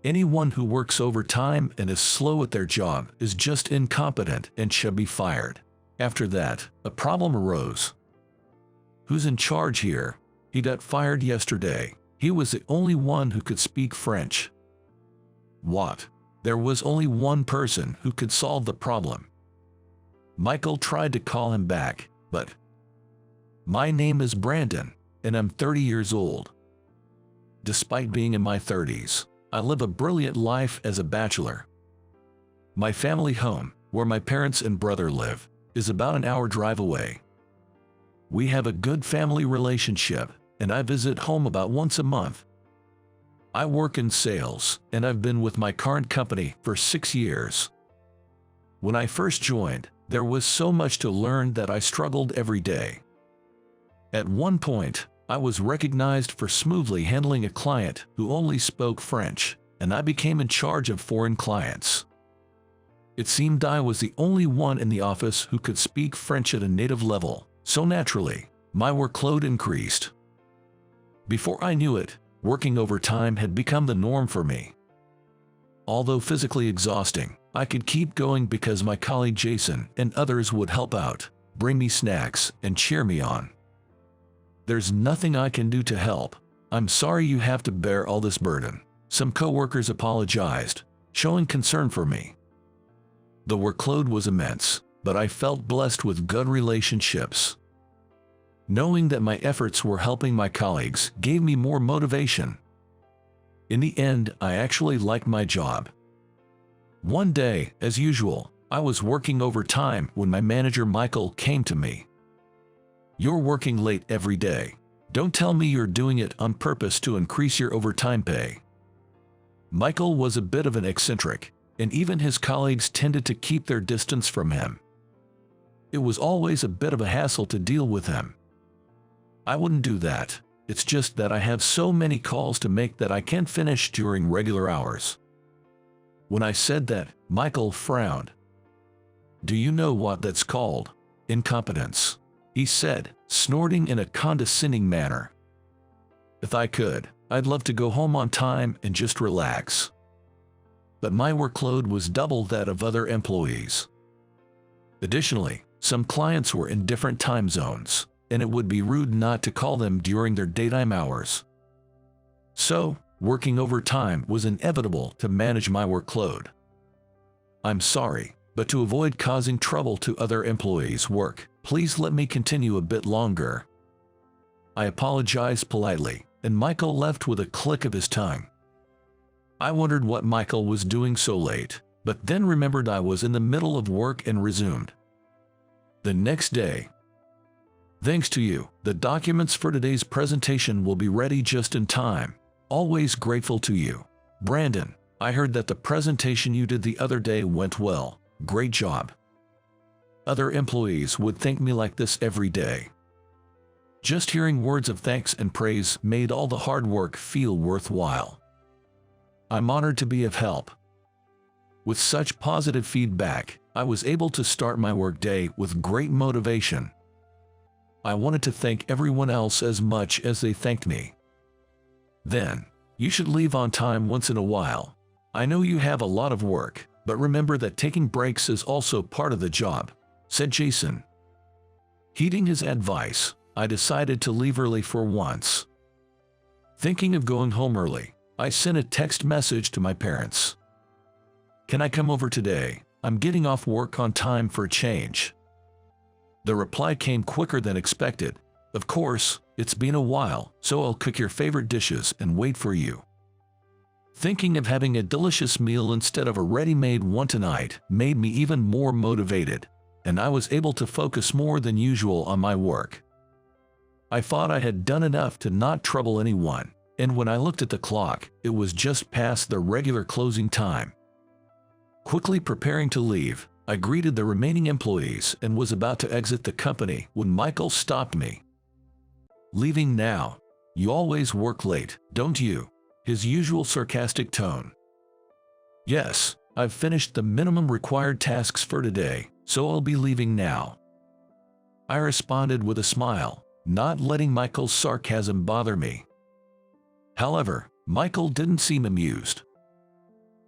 Anyone who works overtime and is slow at their job is just incompetent and should be fired. After that, a problem arose. Who's in charge here? He got fired yesterday. He was the only one who could speak French. What? There was only one person who could solve the problem. Michael tried to call him back, but my name is Brandon, and I'm 30 years old. Despite being in my 30s, I live a brilliant life as a bachelor. My family home, where my parents and brother live, is about an hour drive away. We have a good family relationship, and I visit home about once a month. I work in sales, and I've been with my current company for 6 years. When I first joined, there was so much to learn that I struggled every day. At one point, I was recognized for smoothly handling a client who only spoke French, and I became in charge of foreign clients. It seemed I was the only one in the office who could speak French at a native level, so naturally, my workload increased. Before I knew it, working overtime had become the norm for me. Although physically exhausting, I could keep going because my colleague Jason and others would help out, bring me snacks, and cheer me on. There's nothing I can do to help. I'm sorry you have to bear all this burden. Some coworkers apologized, showing concern for me. The workload was immense, but I felt blessed with good relationships. Knowing that my efforts were helping my colleagues gave me more motivation. In the end, I actually liked my job. One day, as usual, I was working overtime when my manager Michael came to me. "You're working late every day. Don't tell me you're doing it on purpose to increase your overtime pay." Michael was a bit of an eccentric, and even his colleagues tended to keep their distance from him. It was always a bit of a hassle to deal with him. I wouldn't do that. It's just that I have so many calls to make that I can't finish during regular hours. When I said that, Michael frowned. "Do you know what that's called? Incompetence," he said, snorting in a condescending manner. If I could, I'd love to go home on time and just relax. But my workload was double that of other employees. Additionally, some clients were in different time zones, and it would be rude not to call them during their daytime hours. So, working overtime was inevitable to manage my workload. "I'm sorry, but to avoid causing trouble to other employees' work, please let me continue a bit longer." I apologized politely, and Michael left with a click of his tongue. I wondered what Michael was doing so late, but then remembered I was in the middle of work and resumed. The next day. "Thanks to you, the documents for today's presentation will be ready just in time. Always grateful to you. Brandon, I heard that the presentation you did the other day went well. Great job." Other employees would thank me like this every day. Just hearing words of thanks and praise made all the hard work feel worthwhile. I'm honored to be of help. With such positive feedback, I was able to start my workday with great motivation. I wanted to thank everyone else as much as they thanked me. "Then, you should leave on time once in a while. I know you have a lot of work, but remember that taking breaks is also part of the job," said Jason. Heeding his advice, I decided to leave early for once. Thinking of going home early, I sent a text message to my parents. "Can I come over today? I'm getting off work on time for a change." The reply came quicker than expected. "Of course, it's been a while, so I'll cook your favorite dishes and wait for you." Thinking of having a delicious meal instead of a ready-made one tonight made me even more motivated, and I was able to focus more than usual on my work. I thought I had done enough to not trouble anyone, and when I looked at the clock, it was just past the regular closing time. Quickly preparing to leave, I greeted the remaining employees and was about to exit the company when Michael stopped me. "Leaving now? You always work late, don't you?" His usual sarcastic tone. "Yes, I've finished the minimum required tasks for today, so I'll be leaving now." I responded with a smile, not letting Michael's sarcasm bother me. However, Michael didn't seem amused.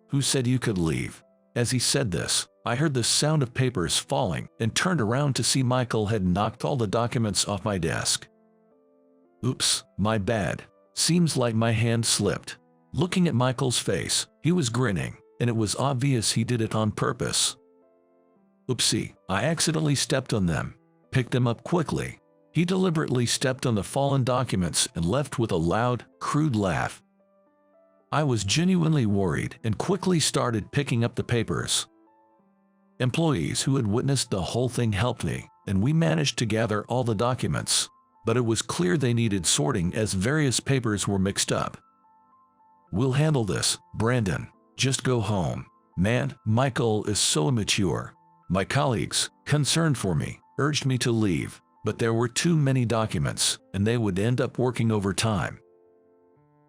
Who said you could leave? As he said this, I heard the sound of papers falling and turned around to see Michael had knocked all the documents off my desk. Oops, my bad. Seems like my hand slipped. Looking at Michael's face, he was grinning, and it was obvious he did it on purpose. Oopsie, I accidentally stepped on them. Picked them up quickly. He deliberately stepped on the fallen documents and left with a loud, crude laugh. I was genuinely worried and quickly started picking up the papers. Employees who had witnessed the whole thing helped me, and we managed to gather all the documents, but it was clear they needed sorting as various papers were mixed up. We'll handle this, Brandon. Just go home. Man, Michael is so immature. My colleagues, concerned for me, urged me to leave, but there were too many documents, and they would end up working overtime.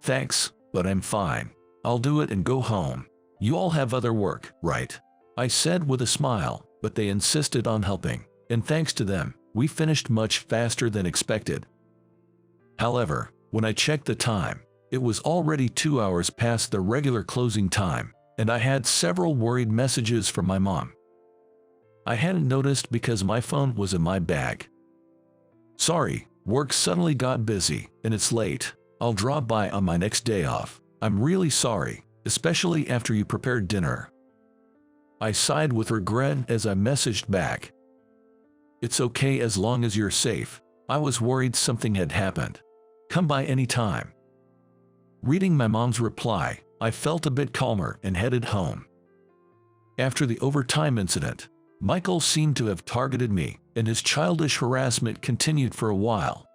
Thanks, but I'm fine. I'll do it and go home. You all have other work, right? I said with a smile, but they insisted on helping, and thanks to them, we finished much faster than expected. However, when I checked the time, it was already 2 hours past the regular closing time, and I had several worried messages from my mom. I hadn't noticed because my phone was in my bag. Sorry, work suddenly got busy, and it's late. I'll drop by on my next day off. I'm really sorry, especially after you prepared dinner. I sighed with regret as I messaged back. It's okay as long as you're safe. I was worried something had happened. Come by any time. Reading my mom's reply, I felt a bit calmer and headed home. After the overtime incident, Michael seemed to have targeted me, and his childish harassment continued for a while.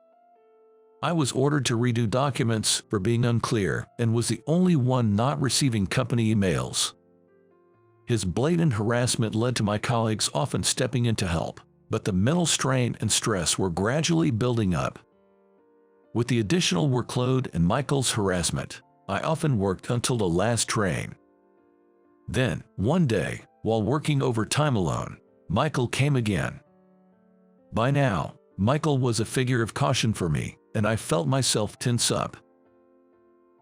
I was ordered to redo documents for being unclear and was the only one not receiving company emails. His blatant harassment led to my colleagues often stepping in to help, but the mental strain and stress were gradually building up. With the additional workload and Michael's harassment, I often worked until the last train. Then, one day, while working overtime alone, Michael came again. By now, Michael was a figure of caution for me, and I felt myself tense up.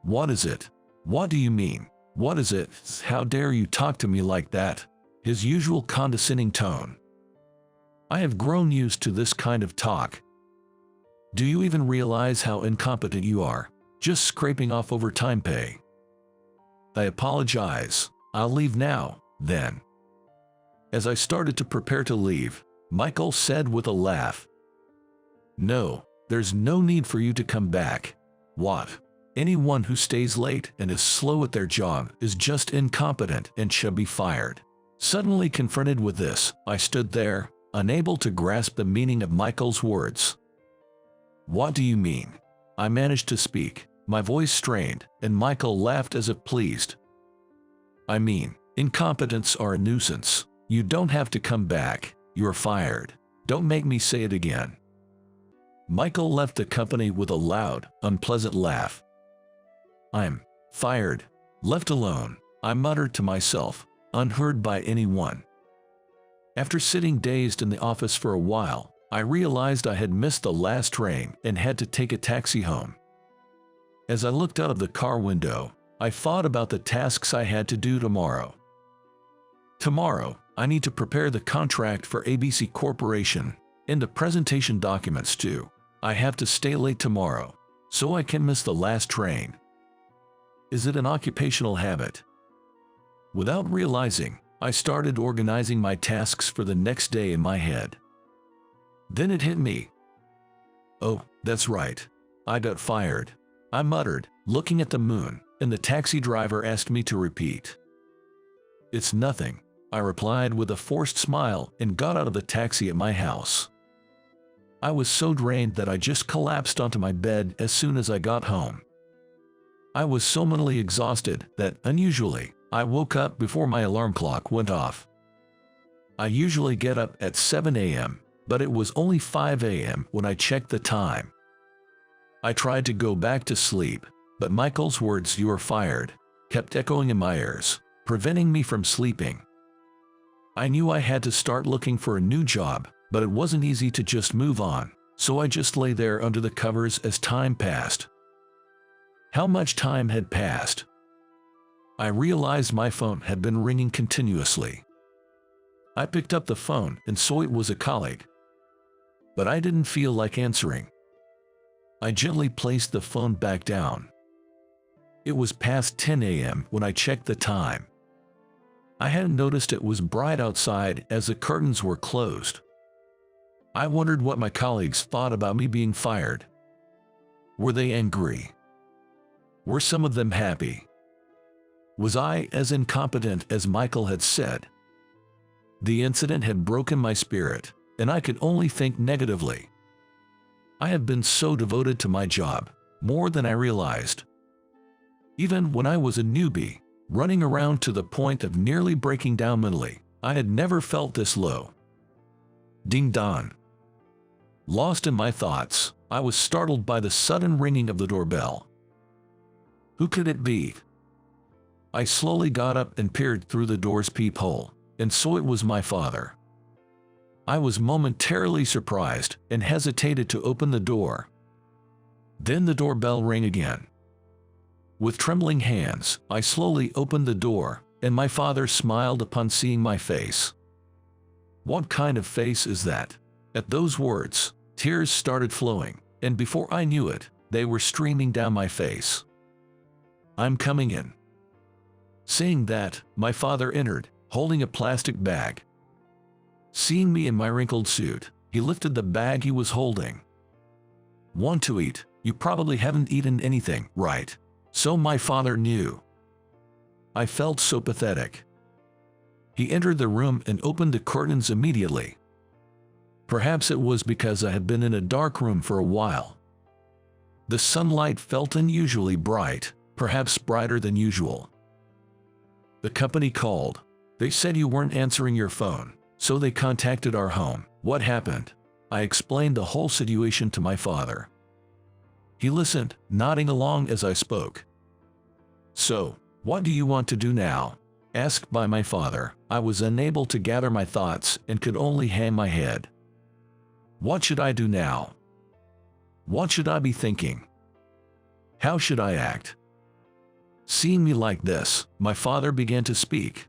What is it? What do you mean? What is it? How dare you talk to me like that? His usual condescending tone. I have grown used to this kind of talk. Do you even realize how incompetent you are? Just scraping off overtime pay. I apologize. I'll leave now, then. As I started to prepare to leave, Michael said with a laugh, No, there's no need for you to come back. What? Anyone who stays late and is slow at their job is just incompetent and should be fired. Suddenly confronted with this, I stood there, unable to grasp the meaning of Michael's words. What do you mean? I managed to speak, my voice strained, and Michael laughed as if pleased. I mean, incompetents are a nuisance. You don't have to come back. You're fired. Don't make me say it again. Michael left the company with a loud, unpleasant laugh. I'm fired. Left alone, I muttered to myself, unheard by anyone. After sitting dazed in the office for a while, I realized I had missed the last train and had to take a taxi home. As I looked out of the car window, I thought about the tasks I had to do tomorrow. Tomorrow, I need to prepare the contract for ABC Corporation and the presentation documents too. I have to stay late tomorrow, so I can miss the last train. Is it an occupational habit? Without realizing, I started organizing my tasks for the next day in my head. Then it hit me. Oh, that's right. I got fired. I muttered, looking at the moon, and the taxi driver asked me to repeat. It's nothing, I replied with a forced smile and got out of the taxi at my house. I was so drained that I just collapsed onto my bed as soon as I got home. I was so mentally exhausted that, unusually, I woke up before my alarm clock went off. I usually get up at 7 a.m., but it was only 5 a.m. when I checked the time. I tried to go back to sleep, but Michael's words, "You are fired," kept echoing in my ears, preventing me from sleeping. I knew I had to start looking for a new job, but it wasn't easy to just move on, so I just lay there under the covers as time passed. How much time had passed? I realized my phone had been ringing continuously. I picked up the phone and saw it was a colleague. But I didn't feel like answering. I gently placed the phone back down. It was past 10 a.m. when I checked the time. I hadn't noticed it was bright outside as the curtains were closed. I wondered what my colleagues thought about me being fired. Were they angry? Were some of them happy? Was I as incompetent as Michael had said? The incident had broken my spirit, and I could only think negatively. I had been so devoted to my job, more than I realized. Even when I was a newbie, running around to the point of nearly breaking down mentally, I had never felt this low. Ding dong. Lost in my thoughts, I was startled by the sudden ringing of the doorbell. Who could it be? I slowly got up and peered through the door's peephole, and saw it was my father. I was momentarily surprised and hesitated to open the door. Then the doorbell rang again. With trembling hands, I slowly opened the door, and my father smiled upon seeing my face. What kind of face is that? At those words, tears started flowing, and before I knew it, they were streaming down my face. I'm coming in. Saying that, my father entered, holding a plastic bag. Seeing me in my wrinkled suit, he lifted the bag he was holding. Want to eat? You probably haven't eaten anything, right? So my father knew. I felt so pathetic. He entered the room and opened the curtains immediately. Perhaps it was because I had been in a dark room for a while. The sunlight felt unusually bright, perhaps brighter than usual. The company called. They said you weren't answering your phone, so they contacted our home. What happened? I explained the whole situation to my father. He listened, nodding along as I spoke. So, what do you want to do now? Asked by my father. I was unable to gather my thoughts and could only hang my head. What should I do now? What should I be thinking? How should I act? Seeing me like this, my father began to speak.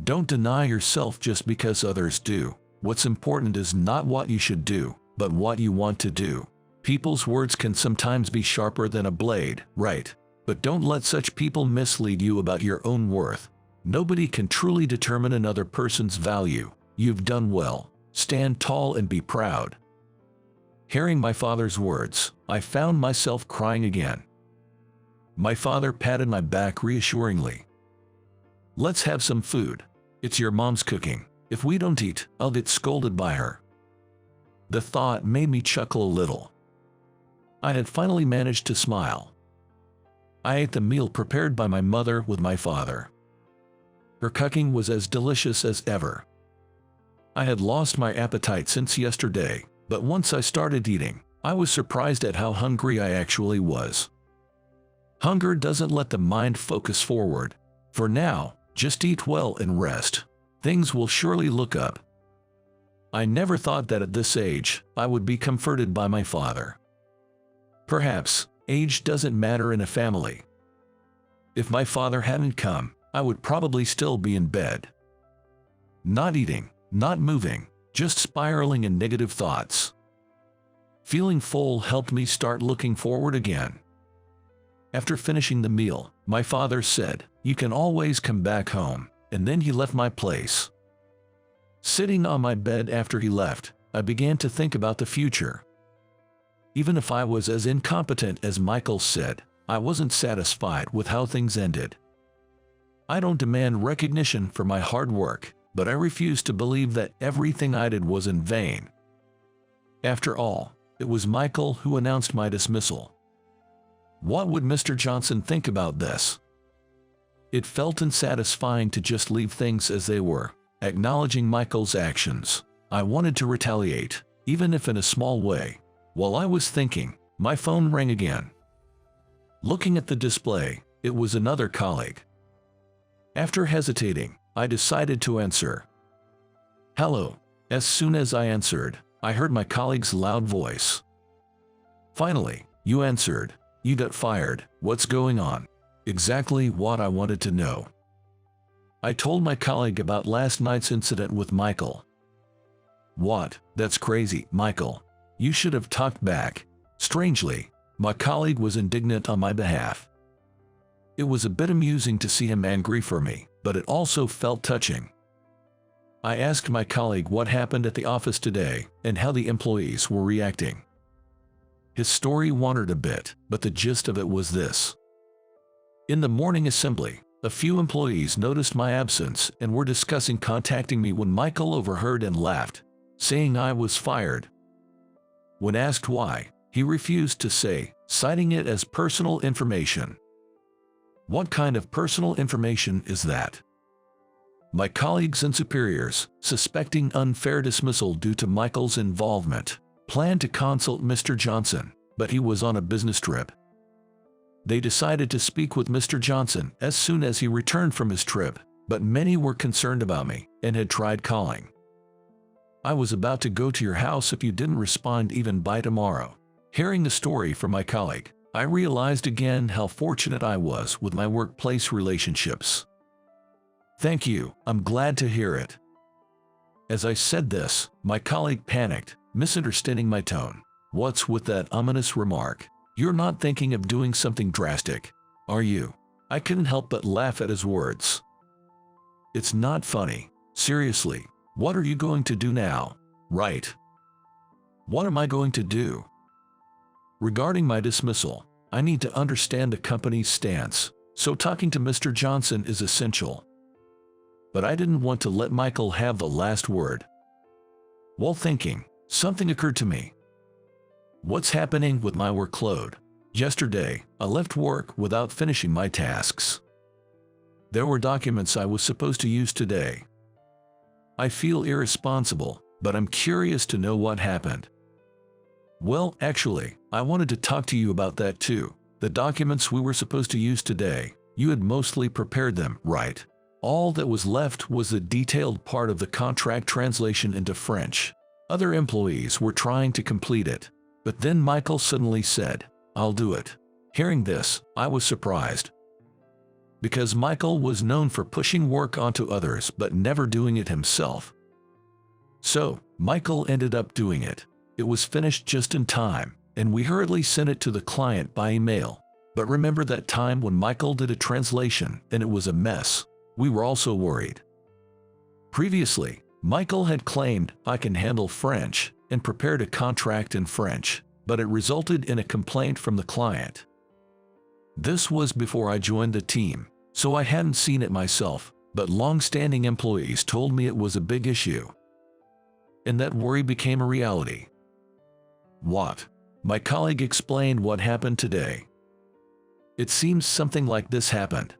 Don't deny yourself just because others do. What's important is not what you should do, but what you want to do. People's words can sometimes be sharper than a blade, right? But don't let such people mislead you about your own worth. Nobody can truly determine another person's value. You've done well. Stand tall and be proud. Hearing my father's words, I found myself crying again. My father patted my back reassuringly. Let's have some food. It's your mom's cooking. If we don't eat, I'll get scolded by her. The thought made me chuckle a little. I had finally managed to smile. I ate the meal prepared by my mother with my father. Her cooking was as delicious as ever. I had lost my appetite since yesterday, but once I started eating, I was surprised at how hungry I actually was. Hunger doesn't let the mind focus forward. For now, just eat well and rest. Things will surely look up. I never thought that at this age, I would be comforted by my father. Perhaps, age doesn't matter in a family. If my father hadn't come, I would probably still be in bed. Not eating, not moving, just spiraling in negative thoughts. Feeling full helped me start looking forward again. After finishing the meal, my father said, "You can always come back home," and then he left my place. Sitting on my bed after he left, I began to think about the future. Even if I was as incompetent as Michael said, I wasn't satisfied with how things ended. I don't demand recognition for my hard work, but I refuse to believe that everything I did was in vain. After all, it was Michael who announced my dismissal. What would Mr. Johnson think about this? It felt unsatisfying to just leave things as they were, acknowledging Michael's actions. I wanted to retaliate, even if in a small way. While I was thinking, my phone rang again. Looking at the display, it was another colleague. After hesitating, I decided to answer. Hello. As soon as I answered, I heard my colleague's loud voice. Finally, you answered. You got fired. What's going on? Exactly what I wanted to know. I told my colleague about last night's incident with Michael. What? That's crazy, Michael. You should have talked back. Strangely, my colleague was indignant on my behalf. It was a bit amusing to see him angry for me, but it also felt touching. I asked my colleague what happened at the office today and how the employees were reacting. His story wandered a bit, but the gist of it was this. In the morning assembly, a few employees noticed my absence and were discussing contacting me when Michael overheard and laughed, saying I was fired. When asked why, he refused to say, citing it as personal information. What kind of personal information is that? My colleagues and superiors, suspecting unfair dismissal due to Michael's involvement, planned to consult Mr. Johnson, but he was on a business trip. They decided to speak with Mr. Johnson as soon as he returned from his trip, but many were concerned about me and had tried calling. I was about to go to your house if you didn't respond even by tomorrow. Hearing the story from my colleague, I realized again how fortunate I was with my workplace relationships. Thank you, I'm glad to hear it. As I said this, my colleague panicked, misunderstanding my tone. What's with that ominous remark? You're not thinking of doing something drastic, are you? I couldn't help but laugh at his words. It's not funny. Seriously, what are you going to do now? Right. What am I going to do? Regarding my dismissal, I need to understand the company's stance, so talking to Mr. Johnson is essential. But I didn't want to let Michael have the last word. While thinking, something occurred to me. What's happening with my workload? Yesterday, I left work without finishing my tasks. There were documents I was supposed to use today. I feel irresponsible, but I'm curious to know what happened. Well, actually, I wanted to talk to you about that too. The documents we were supposed to use today, you had mostly prepared them, right? All that was left was the detailed part of the contract translation into French. Other employees were trying to complete it, but then Michael suddenly said, I'll do it. Hearing this, I was surprised. Because Michael was known for pushing work onto others but never doing it himself. So, Michael ended up doing it. It was finished just in time, and we hurriedly sent it to the client by email. But remember that time when Michael did a translation and it was a mess? We were also worried. Previously, Michael had claimed I can handle French and prepared a contract in French, but it resulted in a complaint from the client. This was before I joined the team, so I hadn't seen it myself, but long-standing employees told me it was a big issue. And that worry became a reality. What? My colleague explained what happened today. It seems something like this happened.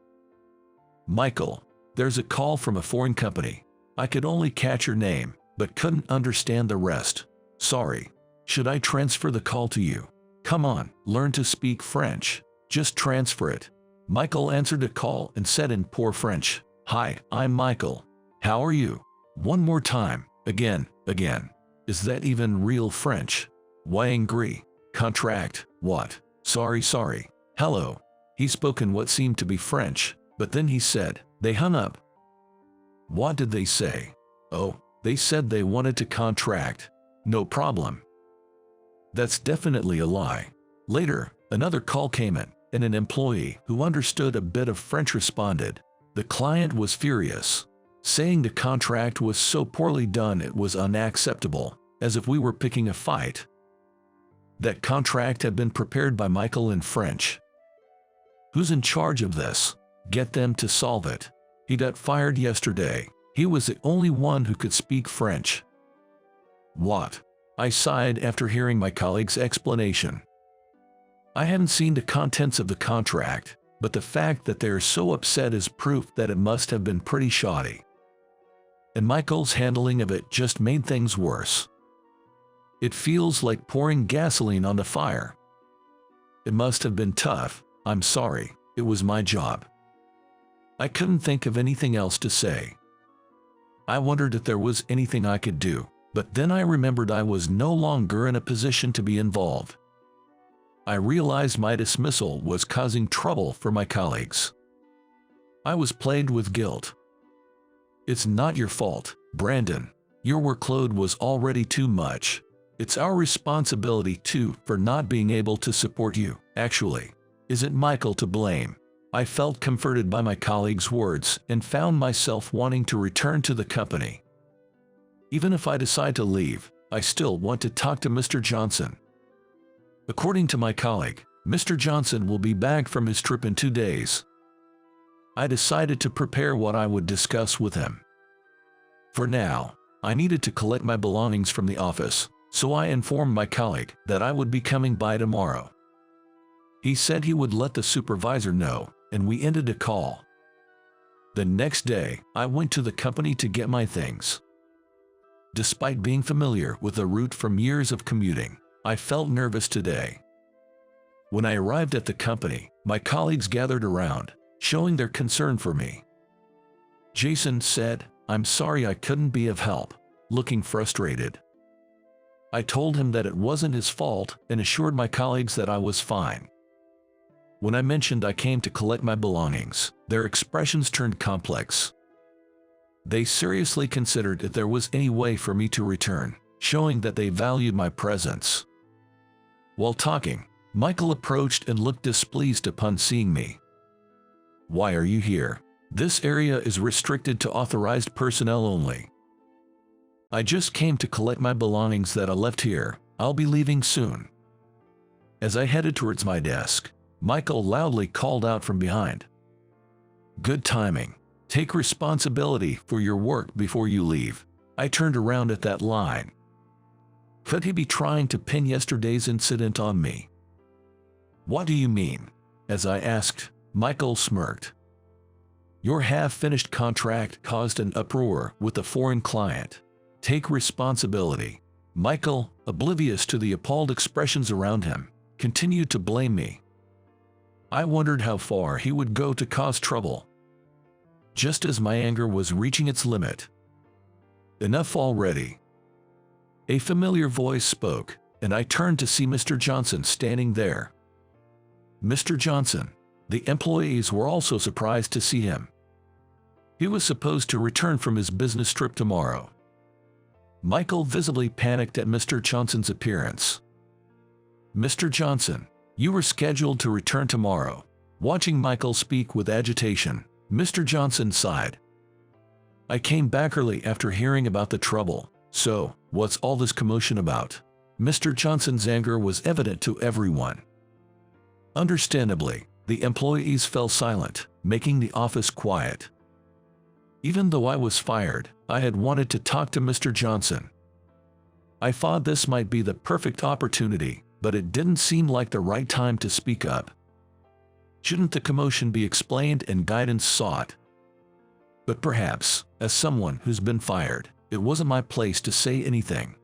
Michael, there's a call from a foreign company. I could only catch your name, but couldn't understand the rest. Sorry. Should I transfer the call to you? Come on, learn to speak French. Just transfer it. Michael answered the call and said in poor French, Hi, I'm Michael. How are you? One more time. Again. Is that even real French? Why angry? Contract. What? Sorry. Hello. He spoke in what seemed to be French, but then he said, they hung up. What did they say? Oh, they said they wanted to contract. No problem. That's definitely a lie. Later, another call came in, and an employee who understood a bit of French responded. The client was furious, saying the contract was so poorly done it was unacceptable, as if we were picking a fight. That contract had been prepared by Michael in French. Who's in charge of this? Get them to solve it. He got fired yesterday. He was the only one who could speak French. What? I sighed after hearing my colleague's explanation. I hadn't seen the contents of the contract, but the fact that they are so upset is proof that it must have been pretty shoddy. And Michael's handling of it just made things worse. It feels like pouring gasoline on the fire. It must have been tough. I'm sorry. It was my job. I couldn't think of anything else to say. I wondered if there was anything I could do, but then I remembered I was no longer in a position to be involved. I realized my dismissal was causing trouble for my colleagues. I was plagued with guilt. It's not your fault, Brandon. Your workload was already too much. It's our responsibility too for not being able to support you. Actually, isn't Michael to blame? I felt comforted by my colleague's words and found myself wanting to return to the company. Even if I decide to leave, I still want to talk to Mr. Johnson. According to my colleague, Mr. Johnson will be back from his trip in 2 days. I decided to prepare what I would discuss with him. For now, I needed to collect my belongings from the office, so I informed my colleague that I would be coming by tomorrow. He said he would let the supervisor know, and we ended a call. The next day, I went to the company to get my things. Despite being familiar with the route from years of commuting, I felt nervous today. When I arrived at the company, my colleagues gathered around, showing their concern for me. Jason said, "I'm sorry I couldn't be of help," looking frustrated. I told him that it wasn't his fault and assured my colleagues that I was fine. When I mentioned I came to collect my belongings, their expressions turned complex. They seriously considered if there was any way for me to return, showing that they valued my presence. While talking, Michael approached and looked displeased upon seeing me. "Why are you here? This area is restricted to authorized personnel only." "I just came to collect my belongings that I left here. I'll be leaving soon." As I headed towards my desk, Michael loudly called out from behind, "Good timing. Take responsibility for your work before you leave." I turned around at that line. Could he be trying to pin yesterday's incident on me? "What do you mean?" As I asked, Michael smirked. "Your half-finished contract caused an uproar with a foreign client. Take responsibility." Michael, oblivious to the appalled expressions around him, continued to blame me. I wondered how far he would go to cause trouble. Just as my anger was reaching its limit. "Enough already." A familiar voice spoke, and I turned to see Mr. Johnson standing there. Mr. Johnson. The employees were also surprised to see him. He was supposed to return from his business trip tomorrow. Michael visibly panicked at Mr. Johnson's appearance. "Mr. Johnson, you were scheduled to return tomorrow." Watching Michael speak with agitation, Mr. Johnson sighed. "I came back early after hearing about the trouble. So, what's all this commotion about?" Mr. Johnson's anger was evident to everyone. Understandably, the employees fell silent, making the office quiet. Even though I was fired, I had wanted to talk to Mr. Johnson. I thought this might be the perfect opportunity, but it didn't seem like the right time to speak up. Shouldn't the commotion be explained and guidance sought? But perhaps, as someone who's been fired, it wasn't my place to say anything.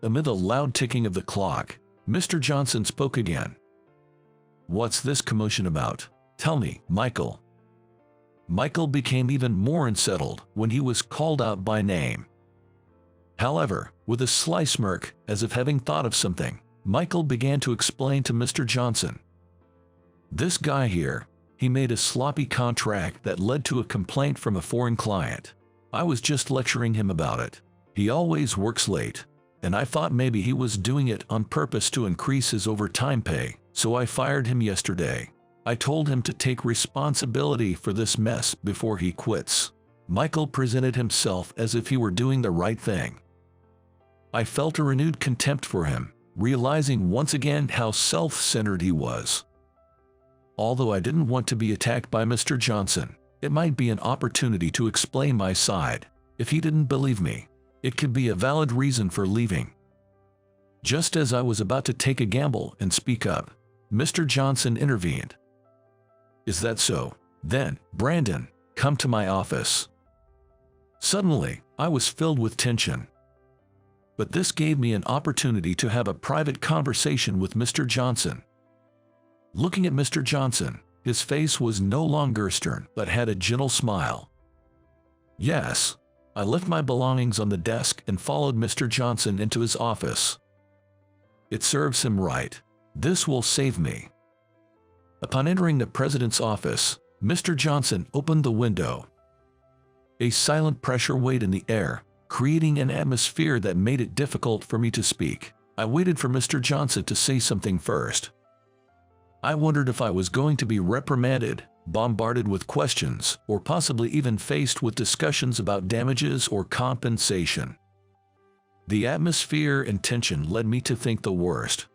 Amid the loud ticking of the clock, Mr. Johnson spoke again. "What's this commotion about? Tell me, Michael." Michael became even more unsettled when he was called out by name. However, with a sly smirk, as if having thought of something, Michael began to explain to Mr. Johnson. "This guy here, he made a sloppy contract that led to a complaint from a foreign client. I was just lecturing him about it. He always works late, and I thought maybe he was doing it on purpose to increase his overtime pay, so I fired him yesterday. I told him to take responsibility for this mess before he quits." Michael presented himself as if he were doing the right thing. I felt a renewed contempt for him, realizing once again how self-centered he was. Although I didn't want to be attacked by Mr. Johnson, it might be an opportunity to explain my side. If he didn't believe me, it could be a valid reason for leaving. Just as I was about to take a gamble and speak up, Mr. Johnson intervened. "Is that so? Then, Brandon, come to my office." Suddenly, I was filled with tension. But this gave me an opportunity to have a private conversation with Mr. Johnson. Looking at Mr. Johnson, his face was no longer stern but had a gentle smile. "Yes." I left my belongings on the desk and followed Mr. Johnson into his office. "It serves him right. This will save me." Upon entering the president's office, Mr. Johnson opened the window. A silent pressure weighed in the air, creating an atmosphere that made it difficult for me to speak. I waited for Mr. Johnson to say something first. I wondered if I was going to be reprimanded, bombarded with questions, or possibly even faced with discussions about damages or compensation. The atmosphere and tension led me to think the worst.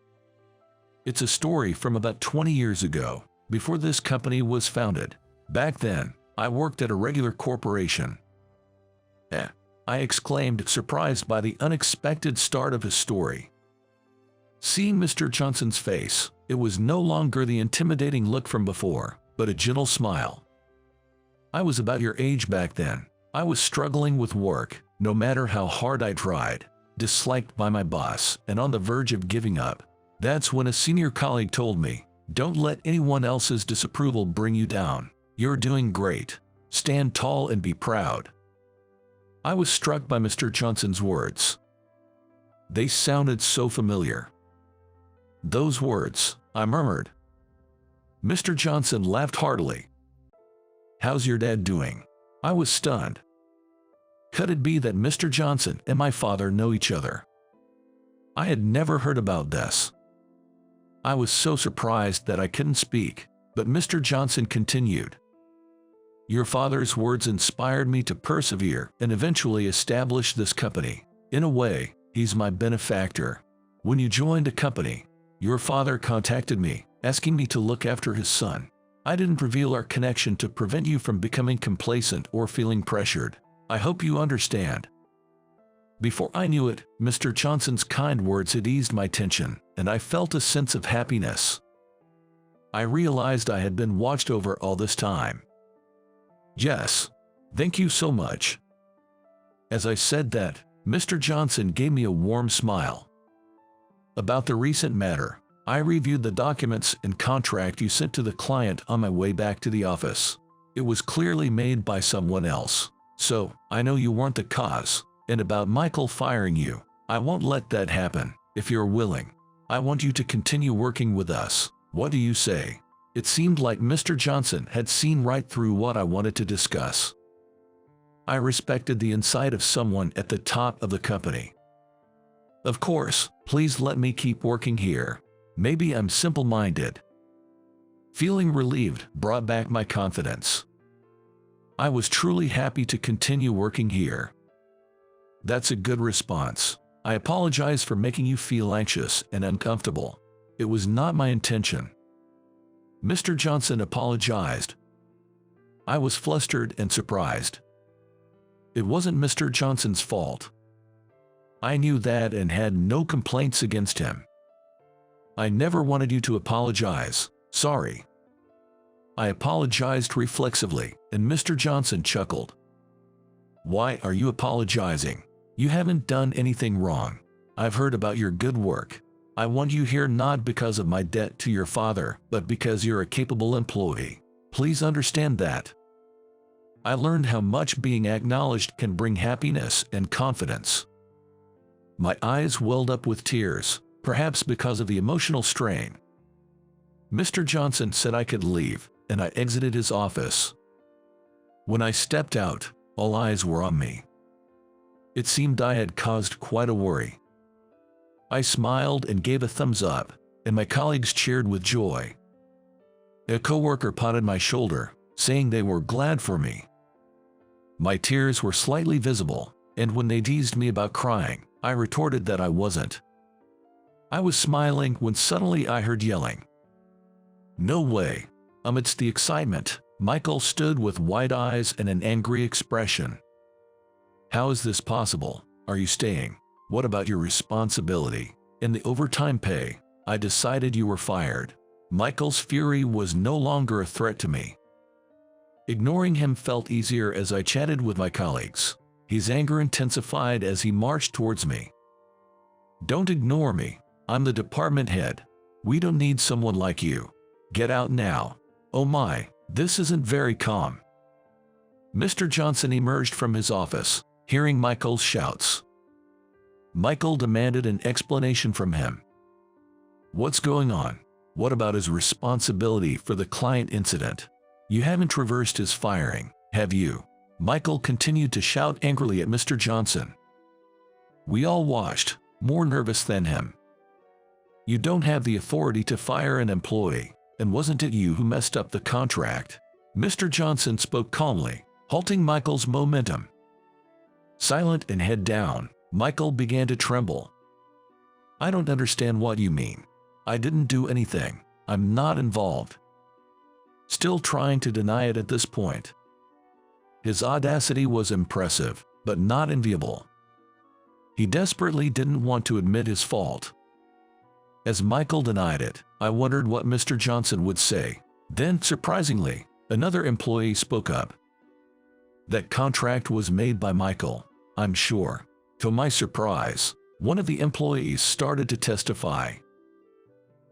It's a story from about 20 years ago, before this company was founded. Back then, I worked at a regular corporation. I exclaimed, surprised by the unexpected start of his story. Seeing Mr. Johnson's face, it was no longer the intimidating look from before, but a gentle smile. I was about your age back then. I was struggling with work, no matter how hard I tried, disliked by my boss, and on the verge of giving up. That's when a senior colleague told me, "Don't let anyone else's disapproval bring you down. You're doing great. Stand tall and be proud." I was struck by Mr. Johnson's words. They sounded so familiar. "Those words," I murmured. Mr. Johnson laughed heartily. "How's your dad doing?" I was stunned. Could it be that Mr. Johnson and my father know each other? I had never heard about this. I was so surprised that I couldn't speak, but Mr. Johnson continued. "Your father's words inspired me to persevere and eventually establish this company. In a way, he's my benefactor. When you joined the company, your father contacted me, asking me to look after his son. I didn't reveal our connection to prevent you from becoming complacent or feeling pressured. I hope you understand." Before I knew it, Mr. Johnson's kind words had eased my tension, and I felt a sense of happiness. I realized I had been watched over all this time. "Yes, thank you so much." As I said that, Mr. Johnson gave me a warm smile. "About the recent matter, I reviewed the documents and contract you sent to the client on my way back to the office. It was clearly made by someone else, so I know you weren't the cause. And about Michael firing you, I won't let that happen. If you're willing, I want you to continue working with us. What do you say?" It seemed like Mr. Johnson had seen right through what I wanted to discuss. I respected the insight of someone at the top of the company. "Of course, please let me keep working here. Maybe I'm simple-minded." Feeling relieved brought back my confidence. I was truly happy to continue working here. "That's a good response. I apologize for making you feel anxious and uncomfortable. It was not my intention." Mr. Johnson apologized. I was flustered and surprised. It wasn't Mr. Johnson's fault. I knew that and had no complaints against him. "I never wanted you to apologize. Sorry." I apologized reflexively, and Mr. Johnson chuckled. "Why are you apologizing? You haven't done anything wrong. I've heard about your good work. I want you here not because of my debt to your father, but because you're a capable employee. Please understand that." I learned how much being acknowledged can bring happiness and confidence. My eyes welled up with tears, perhaps because of the emotional strain. Mr. Johnson said I could leave, and I exited his office. When I stepped out, all eyes were on me. It seemed I had caused quite a worry. I smiled and gave a thumbs up, and my colleagues cheered with joy. A coworker patted my shoulder, saying they were glad for me. My tears were slightly visible, and when they teased me about crying, I retorted that I wasn't. I was smiling when suddenly I heard yelling. "No way!" Amidst the excitement, Michael stood with wide eyes and an angry expression. "How is this possible? Are you staying? What about your responsibility? In the overtime pay, I decided you were fired." Michael's fury was no longer a threat to me. Ignoring him felt easier as I chatted with my colleagues. His anger intensified as he marched towards me. "Don't ignore me. I'm the department head. We don't need someone like you. Get out now." "Oh my, this isn't very calm." Mr. Johnson emerged from his office, hearing Michael's shouts. Michael demanded an explanation from him. What's going on? What about his responsibility for the client incident? You haven't reversed his firing, have you? Michael continued to shout angrily at Mr. Johnson. We all watched, more nervous than him. You don't have the authority to fire an employee, and wasn't it you who messed up the contract? Mr. Johnson spoke calmly, halting Michael's momentum. Silent and head down, Michael began to tremble. I don't understand what you mean. I didn't do anything. I'm not involved. Still trying to deny it at this point. His audacity was impressive, but not enviable. He desperately didn't want to admit his fault. As Michael denied it, I wondered what Mr. Johnson would say. Then, surprisingly, another employee spoke up. That contract was made by Michael, I'm sure. To my surprise, one of the employees started to testify.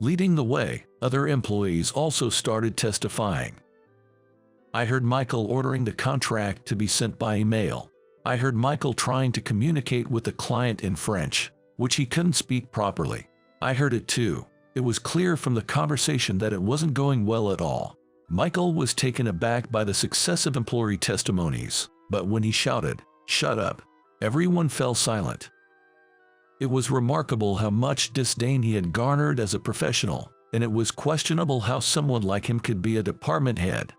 Leading the way, other employees also started testifying. I heard Michael ordering the contract to be sent by email. I heard Michael trying to communicate with the client in French, which he couldn't speak properly. I heard it too. It was clear from the conversation that it wasn't going well at all. Michael was taken aback by the successive employee testimonies, but when he shouted, "Shut up!" everyone fell silent. It was remarkable how much disdain he had garnered as a professional, and it was questionable how someone like him could be a department head.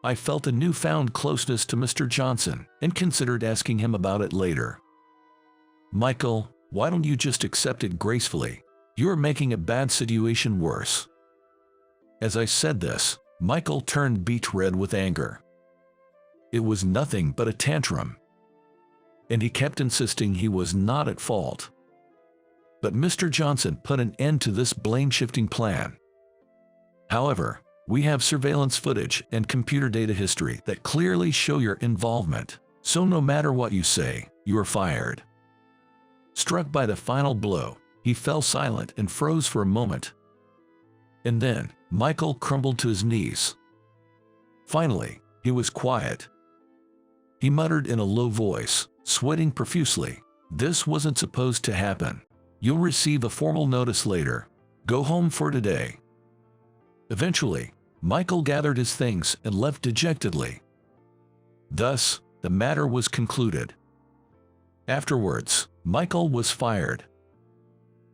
I felt a newfound closeness to Mr. Johnson and considered asking him about it later. Michael, why don't you just accept it gracefully? You're making a bad situation worse. As I said this, Michael turned beet red with anger. It was nothing but a tantrum. And he kept insisting he was not at fault. But Mr. Johnson put an end to this blame-shifting plan. However, we have surveillance footage and computer data history that clearly show your involvement, so no matter what you say, you are fired. Struck by the final blow, he fell silent and froze for a moment. And then, Michael crumbled to his knees. Finally, he was quiet. He muttered in a low voice, sweating profusely, "This wasn't supposed to happen. You'll receive a formal notice later. Go home for today." Eventually, Michael gathered his things and left dejectedly. Thus, the matter was concluded. Afterwards, Michael was fired.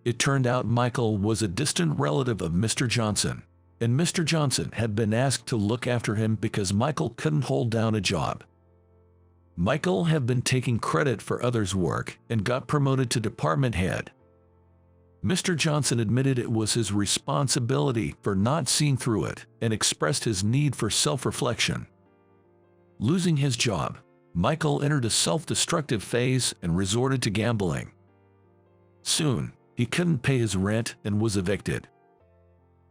It turned out Michael was a distant relative of Mr. Johnson, and Mr. Johnson had been asked to look after him because Michael couldn't hold down a job. Michael had been taking credit for others' work and got promoted to department head. Mr. Johnson admitted it was his responsibility for not seeing through it and expressed his need for self-reflection. Losing his job, Michael entered a self-destructive phase and resorted to gambling. Soon, he couldn't pay his rent and was evicted.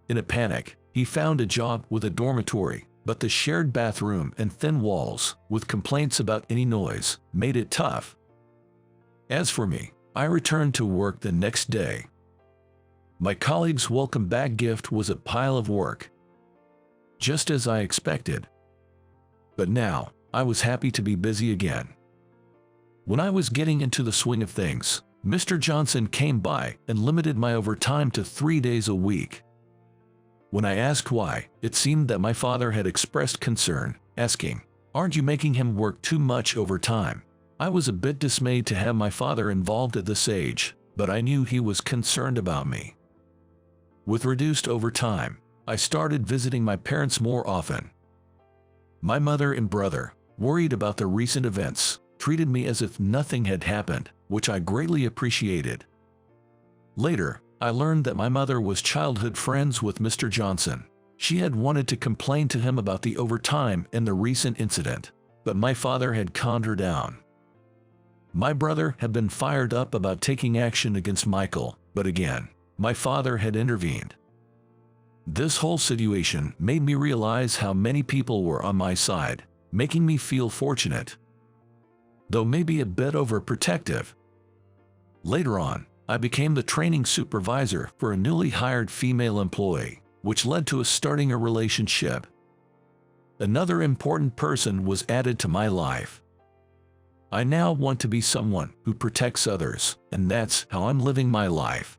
In a panic, he found a job with a dormitory, but the shared bathroom and thin walls, with complaints about any noise, made it tough. As for me, I returned to work the next day. My colleague's welcome back gift was a pile of work, just as I expected. But now, I was happy to be busy again. When I was getting into the swing of things, Mr. Johnson came by and limited my overtime to 3 days a week. When I asked why, it seemed that my father had expressed concern, asking, "Aren't you making him work too much overtime?" I was a bit dismayed to have my father involved at this age, but I knew he was concerned about me. With reduced overtime, I started visiting my parents more often. My mother and brother, worried about the recent events, treated me as if nothing had happened, which I greatly appreciated. Later, I learned that my mother was childhood friends with Mr. Johnson. She had wanted to complain to him about the overtime and the recent incident, but my father had calmed her down. My brother had been fired up about taking action against Michael, but again, my father had intervened. This whole situation made me realize how many people were on my side, making me feel fortunate, though maybe a bit overprotective. Later on, I became the training supervisor for a newly hired female employee, which led to us starting a relationship. Another important person was added to my life. I now want to be someone who protects others, and that's how I'm living my life.